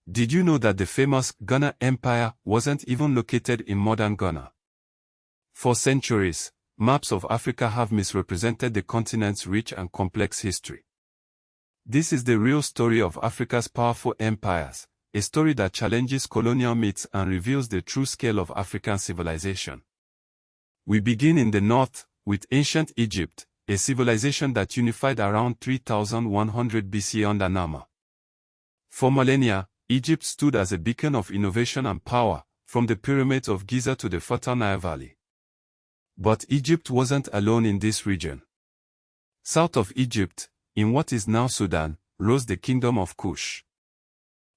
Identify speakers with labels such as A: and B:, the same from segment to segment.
A: Did you know that the famous Ghana Empire wasn't even located in modern Ghana? For centuries, maps of Africa have misrepresented the continent's rich and complex history. This is the real story of Africa's powerful empires, a story that challenges colonial myths and reveals the true scale of African civilization. We begin in the north, with ancient Egypt, a civilization that unified around 3100 BC under Nama. For millennia, Egypt stood as a beacon of innovation and power, from the pyramids of Giza to the fertile Nile Valley. But Egypt wasn't alone in this region. South of Egypt, in what is now Sudan, rose the kingdom of Kush.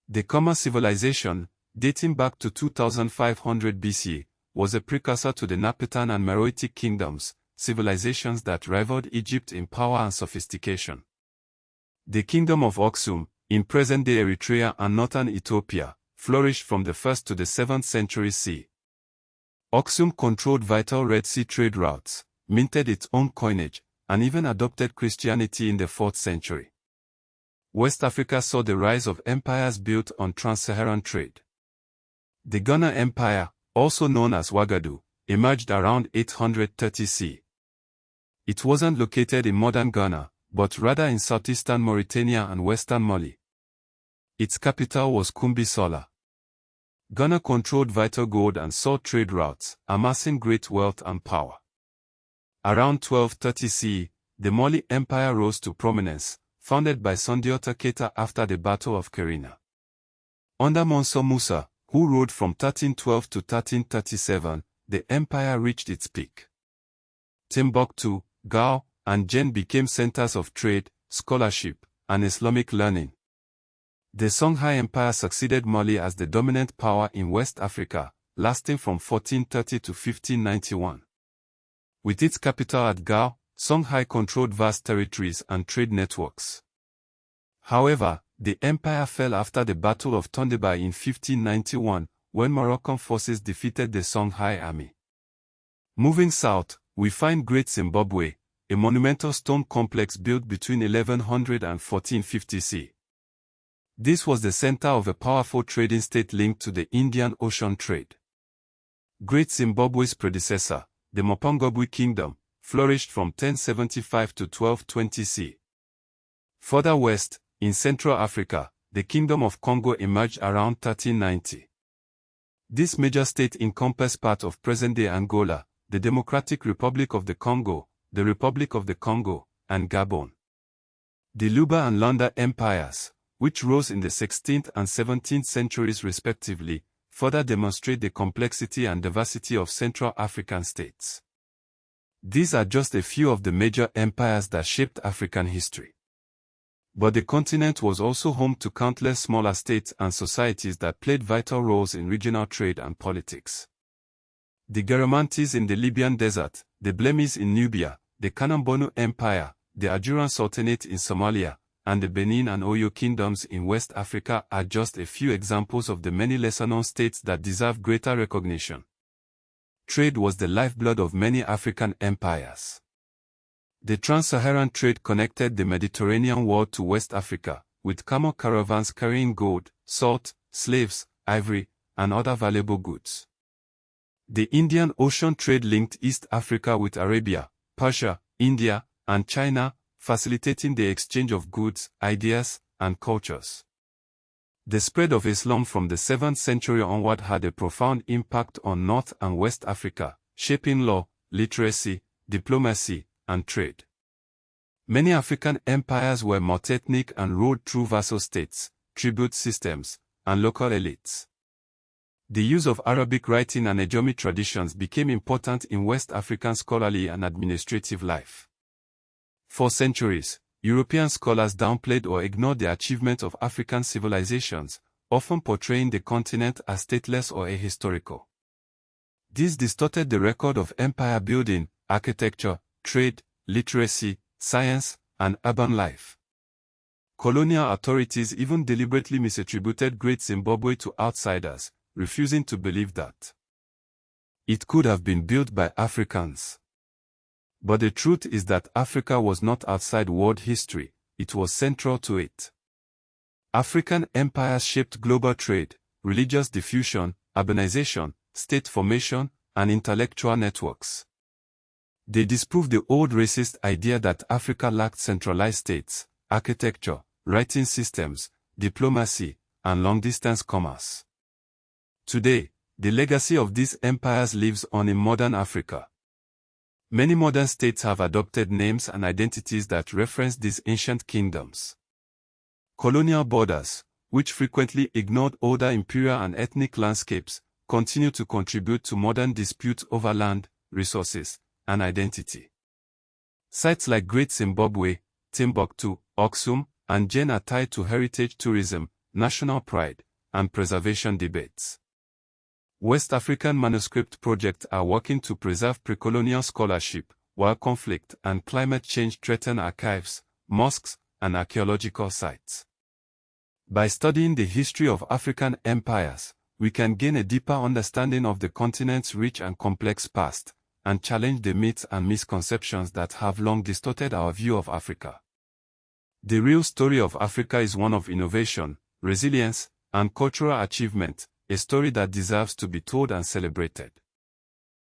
A: The Khmer civilization, dating back to 2500 BC, was a precursor to the Napatan and Meroitic kingdoms, civilizations that rivaled Egypt in power and sophistication. The kingdom of Aksum, in present-day Eritrea and northern Ethiopia, flourished from the 1st to the 7th century CE. Aksum controlled vital Red Sea trade routes, minted its own coinage, and even adopted Christianity in the 4th century. West Africa saw the rise of empires built on trans-Saharan trade. The Ghana Empire, also known as Wagadu, emerged around 830 CE. It wasn't located in modern Ghana, but rather in southeastern Mauritania and western Mali. Its capital was Kumbi-Sola. Ghana controlled vital gold and salt trade routes, amassing great wealth and power. Around 1230 CE, the Mali Empire rose to prominence, founded by Sundiata Keita after the Battle of Kerina. Under Mansa Musa, who ruled from 1312 to 1337, the empire reached its peak. Timbuktu, Gao, and Jen became centers of trade, scholarship, and Islamic learning. The Songhai Empire succeeded Mali as the dominant power in West Africa, lasting from 1430 to 1591. With its capital at Gao, Songhai controlled vast territories and trade networks. However, the empire fell after the Battle of Tondeba in 1591, when Moroccan forces defeated the Songhai army. Moving south, we find Great Zimbabwe, a monumental stone complex built between 1100 and 1450 CE. This was the center of a powerful trading state linked to the Indian Ocean trade. Great Zimbabwe's predecessor, the Mapungubwe Kingdom, flourished from 1075 to 1220 CE. Further west, in Central Africa, the Kingdom of Congo emerged around 1390. This major state encompassed part of present-day Angola, the Democratic Republic of the Congo, the Republic of the Congo, and Gabon. The Luba and Lunda empires, which rose in the 16th and 17th centuries respectively, further demonstrate the complexity and diversity of Central African states. These are just a few of the major empires that shaped African history. But the continent was also home to countless smaller states and societies that played vital roles in regional trade and politics. The Garamantes in the Libyan desert, the Blemis in Nubia, the Kanem-Borno Empire, the Ajuran Sultanate in Somalia, and the Benin and Oyo kingdoms in West Africa are just a few examples of the many lesser-known states that deserve greater recognition. Trade was the lifeblood of many African empires. The trans-Saharan trade connected the Mediterranean world to West Africa, with camel caravans carrying gold, salt, slaves, ivory, and other valuable goods. The Indian Ocean trade linked East Africa with Arabia, Persia, India, and China, facilitating the exchange of goods, ideas, and cultures. The spread of Islam from the 7th century onward had a profound impact on North and West Africa, shaping law, literacy, diplomacy, and trade. Many African empires were multi-ethnic and ruled through vassal states, tribute systems, and local elites. The use of Arabic writing and Ajami traditions became important in West African scholarly and administrative life. For centuries, European scholars downplayed or ignored the achievements of African civilizations, often portraying the continent as stateless or ahistorical. This distorted the record of empire building, architecture, trade, literacy, science, and urban life. Colonial authorities even deliberately misattributed Great Zimbabwe to outsiders, refusing to believe that it could have been built by Africans. But the truth is that Africa was not outside world history, it was central to it. African empires shaped global trade, religious diffusion, urbanization, state formation, and intellectual networks. They disproved the old racist idea that Africa lacked centralized states, architecture, writing systems, diplomacy, and long-distance commerce. Today, the legacy of these empires lives on in modern Africa. Many modern states have adopted names and identities that reference these ancient kingdoms. Colonial borders, which frequently ignored older imperial and ethnic landscapes, continue to contribute to modern disputes over land, resources, and identity. Sites like Great Zimbabwe, Timbuktu, Aksum, and Jen are tied to heritage tourism, national pride, and preservation debates. West African manuscript projects are working to preserve pre-colonial scholarship, while conflict and climate change threaten archives, mosques, and archaeological sites. By studying the history of African empires, we can gain a deeper understanding of the continent's rich and complex past, and challenge the myths and misconceptions that have long distorted our view of Africa. The real story of Africa is one of innovation, resilience, and cultural achievement, a story that deserves to be told and celebrated.